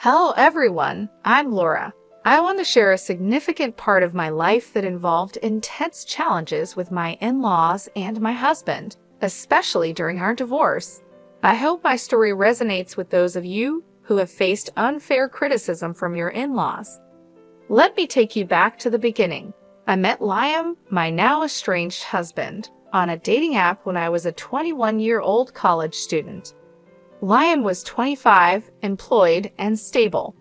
Hello everyone, I'm Laura. I want to share a significant part of my life that involved intense challenges with my in-laws and my husband, especially during our divorce. I hope my story resonates with those of you who have faced unfair criticism from your in-laws. Let me take you back to the beginning. I met Liam, my now estranged husband, on a dating app when I was a 21-year-old college student. Liam was 25, employed, and stable.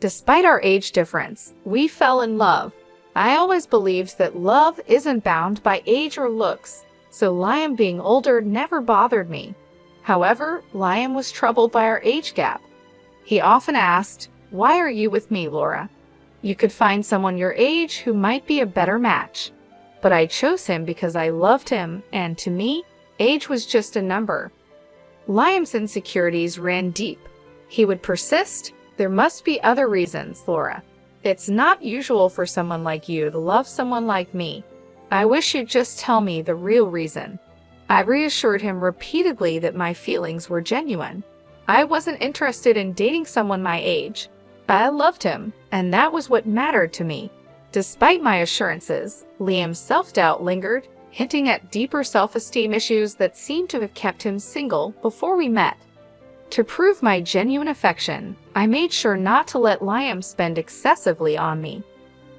Despite our age difference, we fell in love. I always believed that love isn't bound by age or looks, so Liam being older never bothered me. However, Liam was troubled by our age gap. He often asked, "Why are you with me, Laura? You could find someone your age who might be a better match." But I chose him because I loved him, and to me, age was just a number. Liam's insecurities ran deep. He would persist, "There must be other reasons, Laura. It's not usual for someone like you to love someone like me. I wish you'd just tell me the real reason." I reassured him repeatedly that my feelings were genuine. I wasn't interested in dating someone my age. I loved him, and that was what mattered to me. Despite my assurances, Liam's self-doubt lingered, hinting at deeper self-esteem issues that seemed to have kept him single before we met. To prove my genuine affection, I made sure not to let Liam spend excessively on me.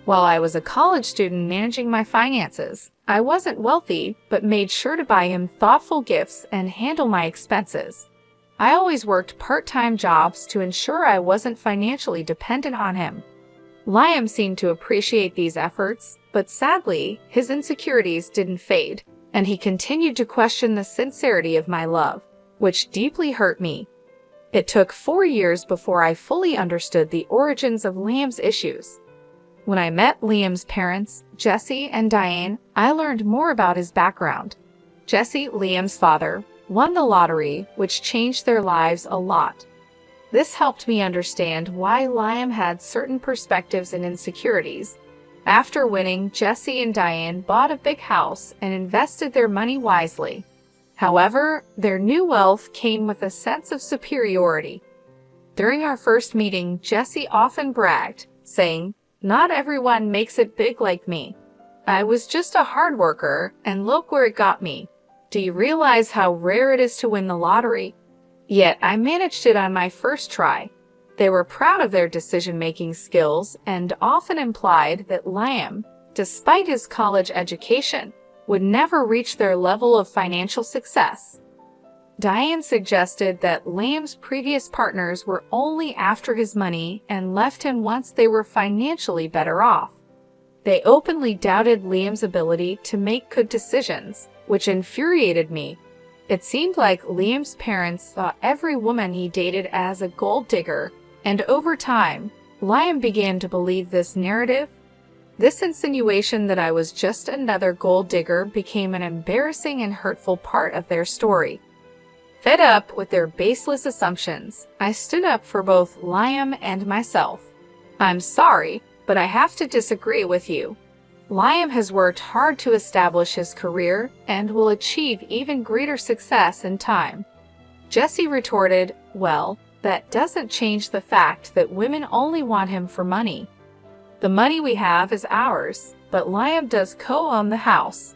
While I was a college student managing my finances, I wasn't wealthy but made sure to buy him thoughtful gifts and handle my expenses. I always worked part-time jobs to ensure I wasn't financially dependent on him. Liam seemed to appreciate these efforts, but sadly, his insecurities didn't fade, and he continued to question the sincerity of my love, which deeply hurt me. It took 4 years before I fully understood the origins of Liam's issues. When I met Liam's parents, Jesse and Diane, I learned more about his background. Jesse, Liam's father, won the lottery, which changed their lives a lot. This helped me understand why Liam had certain perspectives and insecurities. After winning, Jesse and Diane bought a big house and invested their money wisely. However, their new wealth came with a sense of superiority. During our first meeting, Jesse often bragged, saying, "Not everyone makes it big like me. I was just a hard worker, and look where it got me. Do you realize how rare it is to win the lottery? Yet I managed it on my first try." They were proud of their decision-making skills and often implied that Liam, despite his college education, would never reach their level of financial success. Diane suggested that Liam's previous partners were only after his money and left him once they were financially better off. They openly doubted Liam's ability to make good decisions, which infuriated me. It seemed like Liam's parents saw every woman he dated as a gold digger, and over time, Liam began to believe this narrative. This insinuation that I was just another gold digger became an embarrassing and hurtful part of their story. Fed up with their baseless assumptions, I stood up for both Liam and myself. "I'm sorry, but I have to disagree with you. Liam has worked hard to establish his career and will achieve even greater success in time." Jesse retorted, "Well, that doesn't change the fact that women only want him for money. The money we have is ours, but Liam does co-own the house.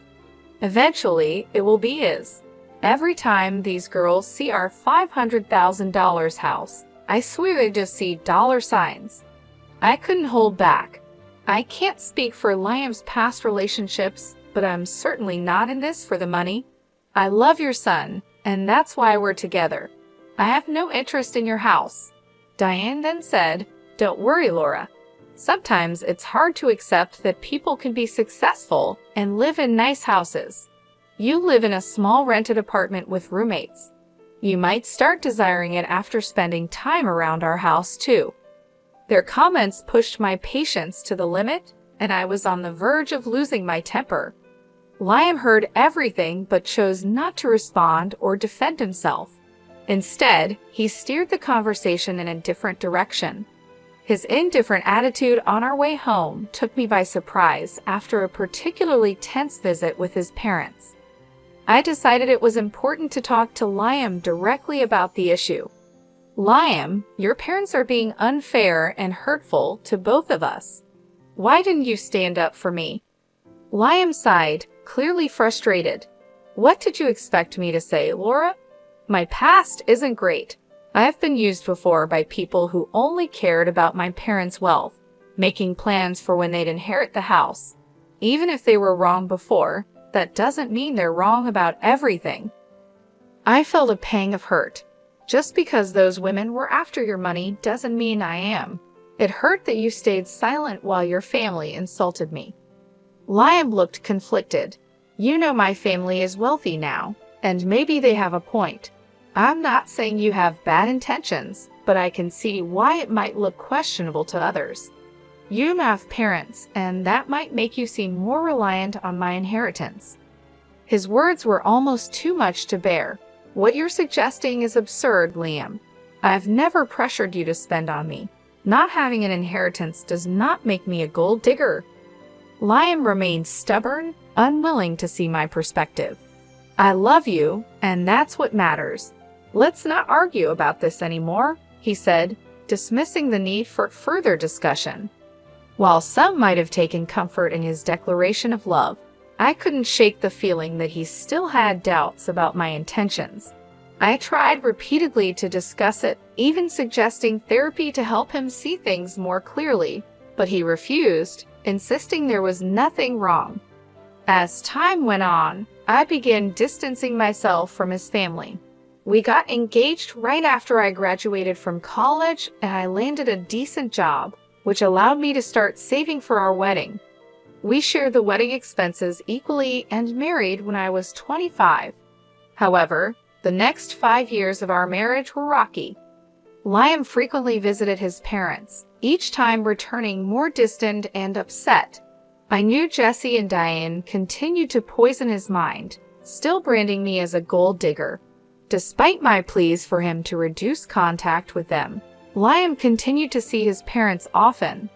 Eventually, it will be his. Every time these girls see our $500,000 house, I swear they just see dollar signs." I couldn't hold back. I can't speak for Liam's past relationships, but I'm certainly not in this for the money. I love your son, and that's why we're together. I have no interest in your house. Diane then said, "Don't worry, Laura. Sometimes it's hard to accept that people can be successful and live in nice houses. You live in a small rented apartment with roommates. You might start desiring it after spending time around our house too." Their comments pushed my patience to the limit, and I was on the verge of losing my temper. Liam heard everything but chose not to respond or defend himself. Instead, he steered the conversation in a different direction. His indifferent attitude on our way home took me by surprise after a particularly tense visit with his parents. I decided it was important to talk to Liam directly about the issue. Liam, your parents are being unfair and hurtful to both of us. Why didn't you stand up for me? Liam sighed, clearly frustrated. What did you expect me to say, Laura? My past isn't great. I've been used before by people who only cared about my parents' wealth, making plans for when they'd inherit the house. Even if they were wrong before, that doesn't mean they're wrong about everything. I felt a pang of hurt. Just because those women were after your money doesn't mean I am. It hurt that you stayed silent while your family insulted me. Liam looked conflicted. You know my family is wealthy now, and maybe they have a point. I'm not saying you have bad intentions, but I can see why it might look questionable to others. You have parents, and that might make you seem more reliant on my inheritance. His words were almost too much to bear. What you're suggesting is absurd, Liam. I've never pressured you to spend on me. Not having an inheritance does not make me a gold digger. Liam remained stubborn, unwilling to see my perspective. I love you, and that's what matters. Let's not argue about this anymore, he said, dismissing the need for further discussion. While some might have taken comfort in his declaration of love, I couldn't shake the feeling that he still had doubts about my intentions. I tried repeatedly to discuss it, even suggesting therapy to help him see things more clearly, but he refused, insisting there was nothing wrong. As time went on, I began distancing myself from his family. We got engaged right after I graduated from college, and I landed a decent job, which allowed me to start saving for our wedding. We shared the wedding expenses equally and married when I was 25. However, the next 5 years of our marriage were rocky. Liam frequently visited his parents, each time returning more distant and upset. I knew Jesse and Diane continued to poison his mind, still branding me as a gold digger. Despite my pleas for him to reduce contact with them, Liam continued to see his parents often.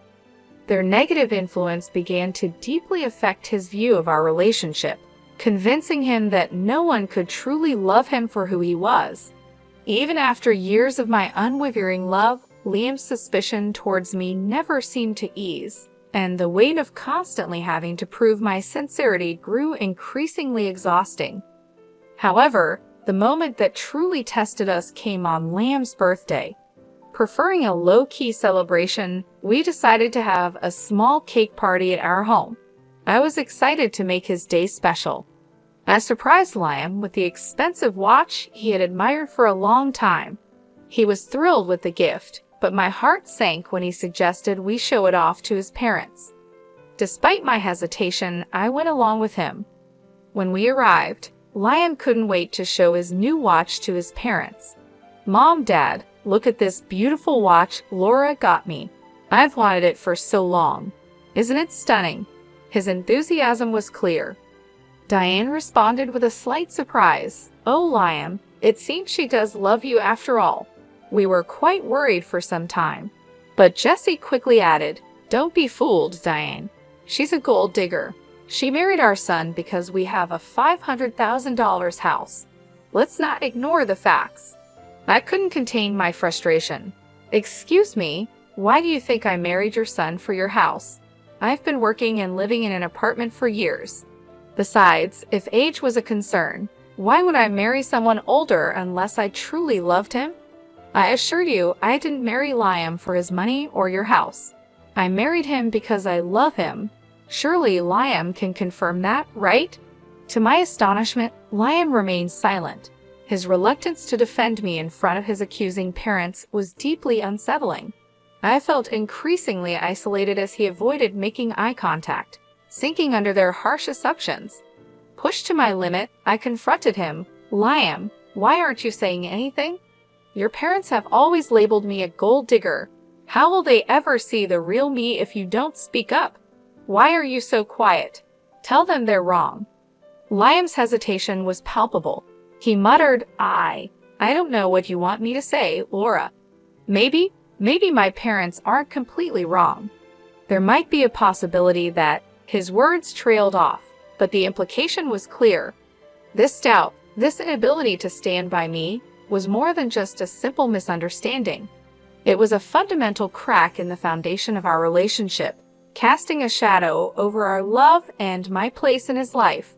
Their negative influence began to deeply affect his view of our relationship, convincing him that no one could truly love him for who he was. Even after years of my unwavering love, Liam's suspicion towards me never seemed to ease, and the weight of constantly having to prove my sincerity grew increasingly exhausting. However, the moment that truly tested us came on Liam's birthday. Preferring a low-key celebration, we decided to have a small cake party at our home. I was excited to make his day special. I surprised Liam with the expensive watch he had admired for a long time. He was thrilled with the gift, but my heart sank when he suggested we show it off to his parents. Despite my hesitation, I went along with him. When we arrived, Liam couldn't wait to show his new watch to his parents. Mom, Dad, look at this beautiful watch Laura got me. I've wanted it for so long. Isn't it stunning? His enthusiasm was clear. Diane responded with a slight surprise. Oh, Liam, it seems she does love you after all. We were quite worried for some time. But Jesse quickly added, don't be fooled, Diane. She's a gold digger. She married our son because we have a $500,000 house. Let's not ignore the facts. I couldn't contain my frustration. Excuse me, why do you think I married your son for your house? I've been working and living in an apartment for years. Besides, if age was a concern, why would I marry someone older unless I truly loved him? I assure you, I didn't marry Liam for his money or your house. I married him because I love him. Surely Liam can confirm that, right? To my astonishment, Liam remained silent. His reluctance to defend me in front of his accusing parents was deeply unsettling. I felt increasingly isolated as he avoided making eye contact, sinking under their harsh assumptions. Pushed to my limit, I confronted him. Liam, why aren't you saying anything? Your parents have always labeled me a gold digger. How will they ever see the real me if you don't speak up? Why are you so quiet? Tell them they're wrong. Liam's hesitation was palpable. He muttered, I don't know what you want me to say, Laura. Maybe my parents aren't completely wrong. There might be a possibility that his words trailed off, but the implication was clear. This doubt, this inability to stand by me, was more than just a simple misunderstanding. It was a fundamental crack in the foundation of our relationship, casting a shadow over our love and my place in his life.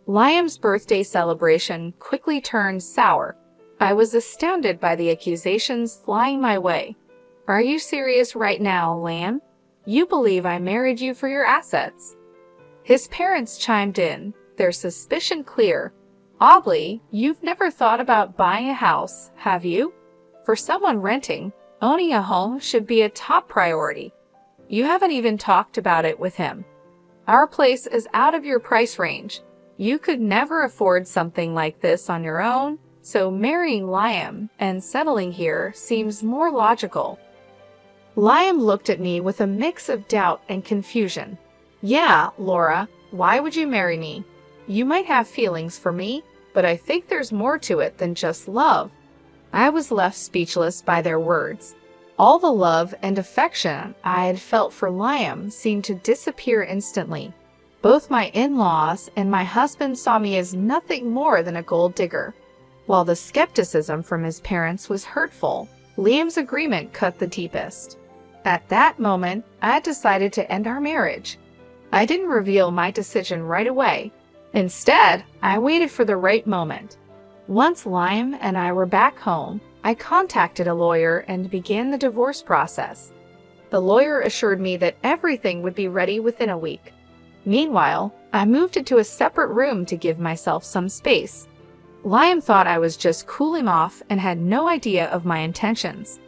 Liam's birthday celebration quickly turned sour. I was astounded by the accusations flying my way. "Are you serious right now, Liam? You believe I married you for your assets?" His parents chimed in, their suspicion clear. "Oddly, you've never thought about buying a house, have you? For someone renting, owning a home should be a top priority. You haven't even talked about it with him. Our place is out of your price range. You could never afford something like this on your own, so marrying Liam and settling here seems more logical." Liam looked at me with a mix of doubt and confusion. "Yeah, Laura, why would you marry me? You might have feelings for me, but I think there's more to it than just love." I was left speechless by their words. All the love and affection I had felt for Liam seemed to disappear instantly. Both my in-laws and my husband saw me as nothing more than a gold digger. While the skepticism from his parents was hurtful, Liam's agreement cut the deepest. At that moment, I had decided to end our marriage. I didn't reveal my decision right away. Instead, I waited for the right moment. Once Liam and I were back home, I contacted a lawyer and began the divorce process. The lawyer assured me that everything would be ready within a week. Meanwhile, I moved into a separate room to give myself some space. Liam thought I was just cooling off and had no idea of my intentions.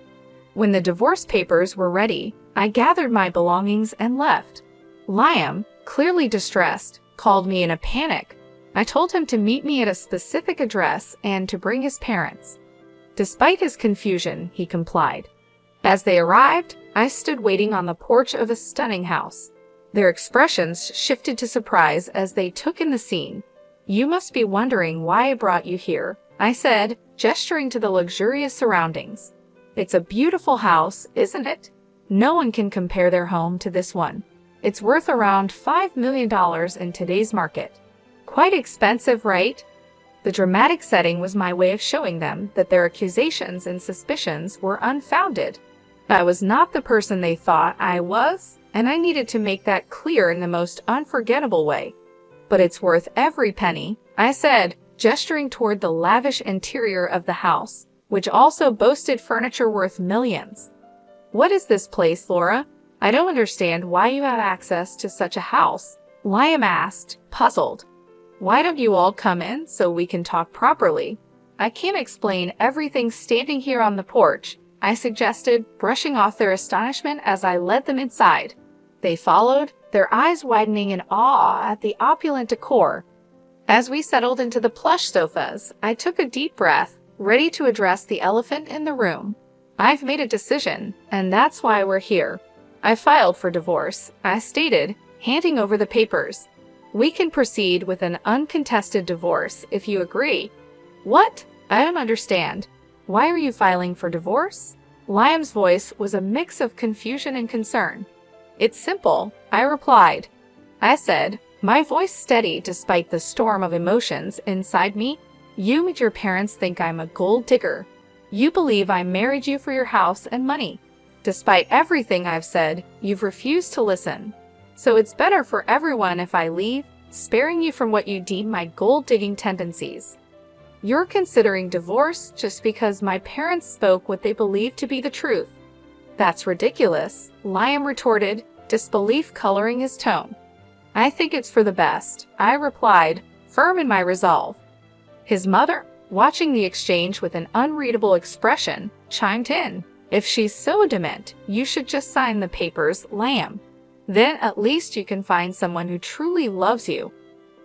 When the divorce papers were ready, I gathered my belongings and left. Liam, clearly distressed, called me in a panic. I told him to meet me at a specific address and to bring his parents. Despite his confusion, he complied. As they arrived, I stood waiting on the porch of a stunning house. Their expressions shifted to surprise as they took in the scene. "You must be wondering why I brought you here," I said, gesturing to the luxurious surroundings. "It's a beautiful house, isn't it? No one can compare their home to this one. It's worth around $5 million in today's market. Quite expensive, right?" The dramatic setting was my way of showing them that their accusations and suspicions were unfounded. I was not the person they thought I was, and I needed to make that clear in the most unforgettable way. "But it's worth every penny," I said, gesturing toward the lavish interior of the house, which also boasted furniture worth millions. "What is this place, Laura? I don't understand why you have access to such a house," Liam asked, puzzled. "Why don't you all come in so we can talk properly? I can't explain everything standing here on the porch," I suggested, brushing off their astonishment as I led them inside. They followed, their eyes widening in awe at the opulent decor. As we settled into the plush sofas, I took a deep breath, ready to address the elephant in the room. "I've made a decision, and that's why we're here. I filed for divorce," I stated, handing over the papers. "We can proceed with an uncontested divorce if you agree." "What? I don't understand. Why are you filing for divorce?" Liam's voice was a mix of confusion and concern. "It's simple," I replied. I said, my voice steady despite the storm of emotions inside me. "You and your parents think I'm a gold digger. You believe I married you for your house and money. Despite everything I've said, you've refused to listen. So it's better for everyone if I leave, sparing you from what you deem my gold-digging tendencies. You're considering divorce just because my parents spoke what they believed to be the truth." "That's ridiculous," Liam retorted, disbelief coloring his tone. "I think it's for the best," I replied, firm in my resolve. His mother, watching the exchange with an unreadable expression, chimed in. "If she's so adamant, you should just sign the papers, Liam. Then at least you can find someone who truly loves you."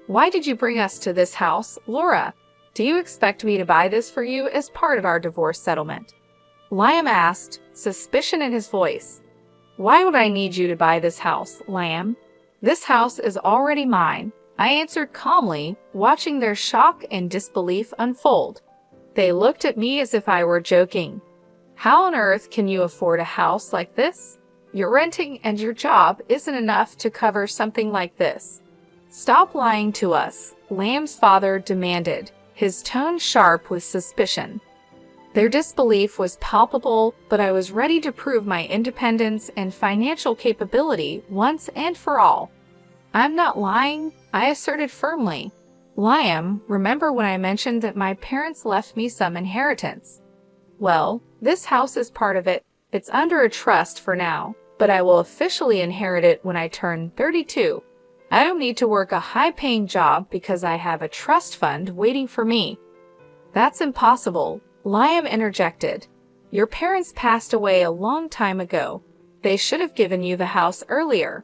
"Why did you bring us to this house, Laura? Do you expect me to buy this for you as part of our divorce settlement?" Liam asked, suspicion in his voice. "Why would I need you to buy this house, Liam? This house is already mine," I answered calmly, watching their shock and disbelief unfold. They looked at me as if I were joking. "How on earth can you afford a house like this? Your renting and your job isn't enough to cover something like this." "Stop lying to us," Liam's father demanded, his tone sharp with suspicion. Their disbelief was palpable, but I was ready to prove my independence and financial capability once and for all. "I'm not lying," I asserted firmly. "Liam, remember when I mentioned that my parents left me some inheritance? Well, this house is part of it. It's under a trust for now, but I will officially inherit it when I turn 32. I don't need to work a high-paying job because I have a trust fund waiting for me." "That's impossible," Liam interjected. "Your parents passed away a long time ago. They should have given you the house earlier."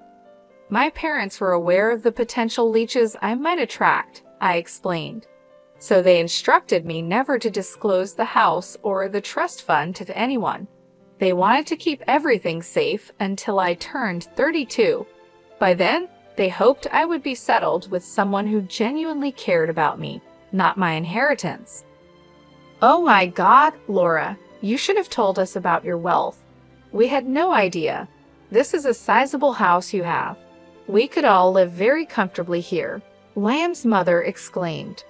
"My parents were aware of the potential leeches I might attract," I explained. "So they instructed me never to disclose the house or the trust fund to anyone. They wanted to keep everything safe until I turned 32. By then, they hoped I would be settled with someone who genuinely cared about me, not my inheritance." "Oh my God, Laura, you should have told us about your wealth. We had no idea. This is a sizable house you have. We could all live very comfortably here," Liam's mother exclaimed.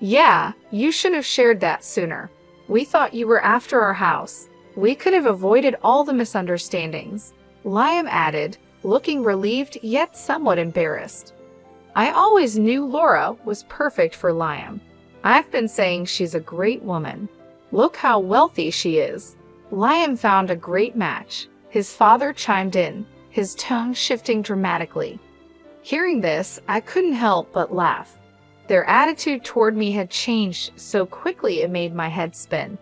"Yeah, you should have shared that sooner. We thought you were after our house. We could have avoided all the misunderstandings," Liam added, looking relieved yet somewhat embarrassed. I always knew Laura was perfect for Liam. I've been saying she's a great woman. Look how wealthy she is. Liam found a great match, his father chimed in, his tone shifting dramatically. Hearing this, I couldn't help but laugh. Their attitude toward me had changed so quickly it made my head spin.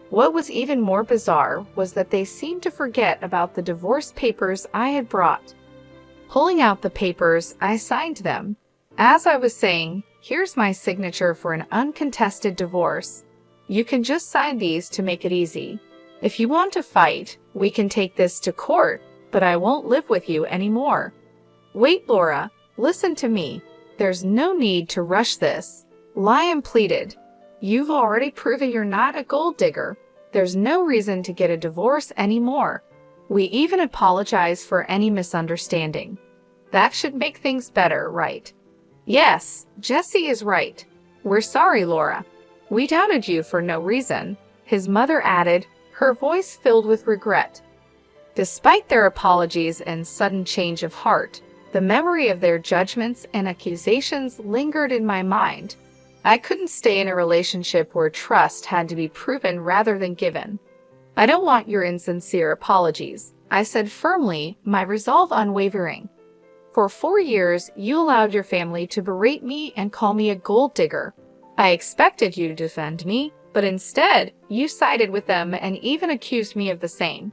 What was even more bizarre was that they seemed to forget about the divorce papers I had brought. Pulling out the papers, I signed them. As I was saying, "Here's my signature for an uncontested divorce. You can just sign these to make it easy. If you want to fight, we can take this to court, but I won't live with you anymore." "Wait, Laura, listen to me. There's no need to rush this," Liam pleaded. "You've already proven you're not a gold digger. There's no reason to get a divorce anymore. We even apologize for any misunderstanding. That should make things better, right?" "Yes, Jesse is right. We're sorry, Laura. We doubted you for no reason," his mother added, her voice filled with regret. Despite their apologies and sudden change of heart, the memory of their judgments and accusations lingered in my mind. I couldn't stay in a relationship where trust had to be proven rather than given. "I don't want your insincere apologies," I said firmly, my resolve unwavering. "For 4 years, you allowed your family to berate me and call me a gold digger. I expected you to defend me, but instead, you sided with them and even accused me of the same.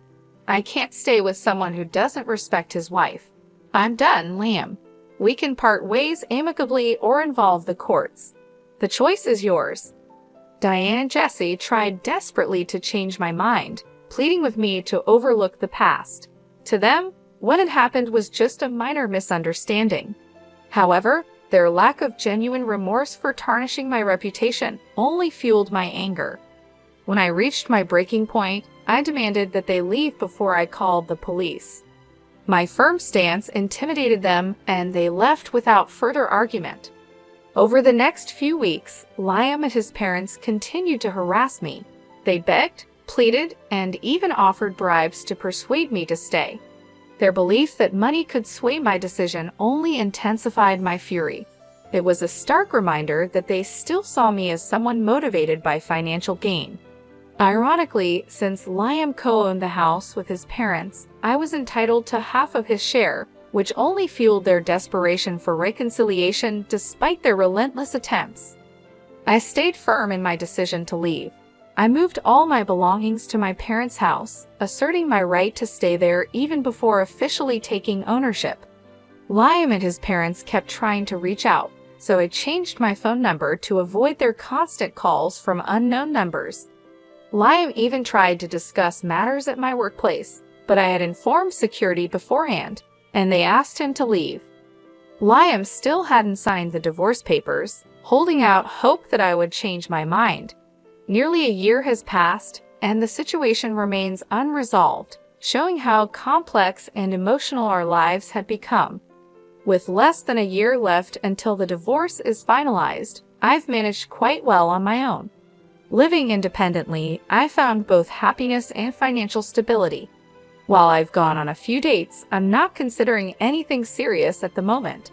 I can't stay with someone who doesn't respect his wife. I'm done, Liam. We can part ways amicably or involve the courts. The choice is yours." Diane and Jesse tried desperately to change my mind, pleading with me to overlook the past. To them, what had happened was just a minor misunderstanding. However, their lack of genuine remorse for tarnishing my reputation only fueled my anger. When I reached my breaking point, I demanded that they leave before I called the police. My firm stance intimidated them, and they left without further argument. Over the next few weeks, Liam and his parents continued to harass me. They begged, pleaded, and even offered bribes to persuade me to stay. Their belief that money could sway my decision only intensified my fury. It was a stark reminder that they still saw me as someone motivated by financial gain. Ironically, since Liam co-owned the house with his parents, I was entitled to half of his share, which only fueled their desperation for reconciliation despite their relentless attempts. I stayed firm in my decision to leave. I moved all my belongings to my parents' house, asserting my right to stay there even before officially taking ownership. Liam and his parents kept trying to reach out, so I changed my phone number to avoid their constant calls from unknown numbers. Liam even tried to discuss matters at my workplace, but I had informed security beforehand, and they asked him to leave. Liam still hadn't signed the divorce papers, holding out hope that I would change my mind. Nearly a year has passed, and the situation remains unresolved, showing how complex and emotional our lives had become. With less than a year left until the divorce is finalized, I've managed quite well on my own. Living independently, I found both happiness and financial stability. While I've gone on a few dates, I'm not considering anything serious at the moment.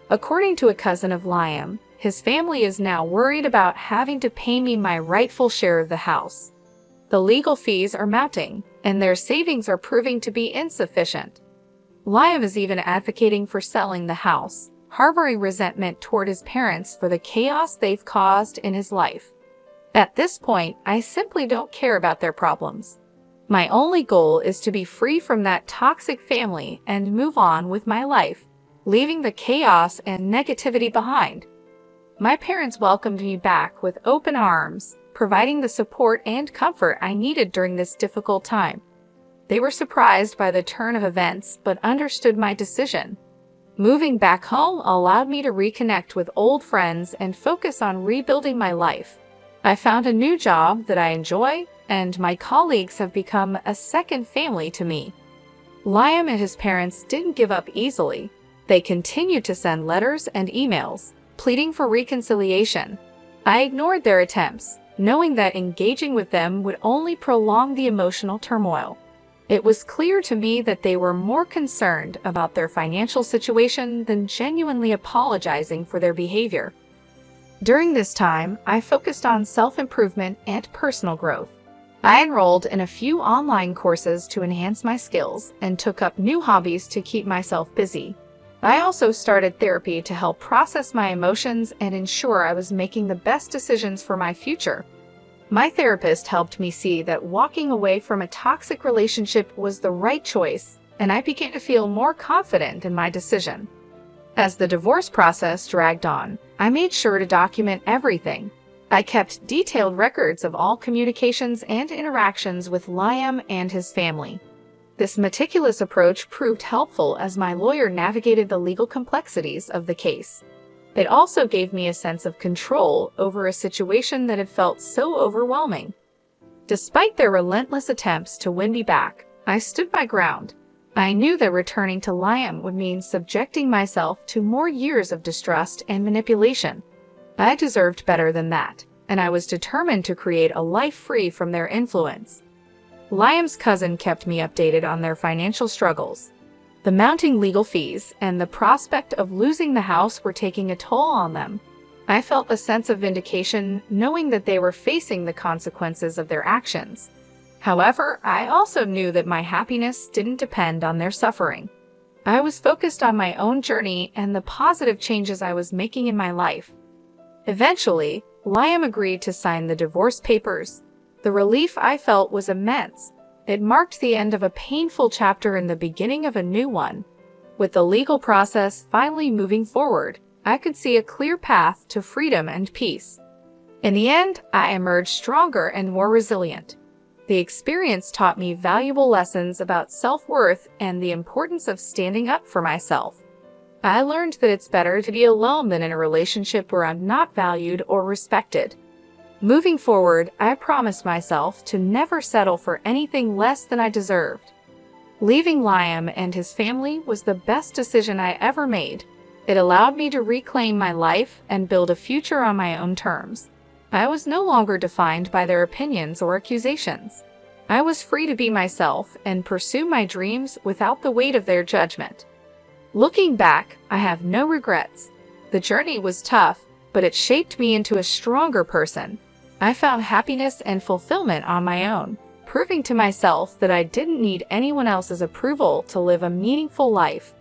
According to a cousin of Liam, his family is now worried about having to pay me my rightful share of the house. The legal fees are mounting, and their savings are proving to be insufficient. Liam is even advocating for selling the house, harboring resentment toward his parents for the chaos they've caused in his life. At this point, I simply don't care about their problems. My only goal is to be free from that toxic family and move on with my life, leaving the chaos and negativity behind. My parents welcomed me back with open arms, providing the support and comfort I needed during this difficult time. They were surprised by the turn of events but understood my decision. Moving back home allowed me to reconnect with old friends and focus on rebuilding my life. I found a new job that I enjoy, and my colleagues have become a second family to me. Liam and his parents didn't give up easily. They continued to send letters and emails, pleading for reconciliation. I ignored their attempts, knowing that engaging with them would only prolong the emotional turmoil. It was clear to me that they were more concerned about their financial situation than genuinely apologizing for their behavior. During this time, I focused on self-improvement and personal growth. I enrolled in a few online courses to enhance my skills and took up new hobbies to keep myself busy. I also started therapy to help process my emotions and ensure I was making the best decisions for my future. My therapist helped me see that walking away from a toxic relationship was the right choice, and I began to feel more confident in my decision. As the divorce process dragged on, I made sure to document everything. I kept detailed records of all communications and interactions with Liam and his family. This meticulous approach proved helpful as my lawyer navigated the legal complexities of the case. It also gave me a sense of control over a situation that had felt so overwhelming. Despite their relentless attempts to win me back, I stood my ground. I knew that returning to Liam would mean subjecting myself to more years of distrust and manipulation. I deserved better than that, and I was determined to create a life free from their influence. Liam's cousin kept me updated on their financial struggles. The mounting legal fees and the prospect of losing the house were taking a toll on them. I felt a sense of vindication knowing that they were facing the consequences of their actions. However, I also knew that my happiness didn't depend on their suffering. I was focused on my own journey and the positive changes I was making in my life. Eventually, Liam agreed to sign the divorce papers. The relief I felt was immense. It marked the end of a painful chapter and the beginning of a new one. With the legal process finally moving forward, I could see a clear path to freedom and peace. In the end, I emerged stronger and more resilient. The experience taught me valuable lessons about self-worth and the importance of standing up for myself. I learned that it's better to be alone than in a relationship where I'm not valued or respected. Moving forward, I promised myself to never settle for anything less than I deserved. Leaving Liam and his family was the best decision I ever made. It allowed me to reclaim my life and build a future on my own terms. I was no longer defined by their opinions or accusations. I was free to be myself and pursue my dreams without the weight of their judgment. Looking back, I have no regrets. The journey was tough, but it shaped me into a stronger person. I found happiness and fulfillment on my own, proving to myself that I didn't need anyone else's approval to live a meaningful life.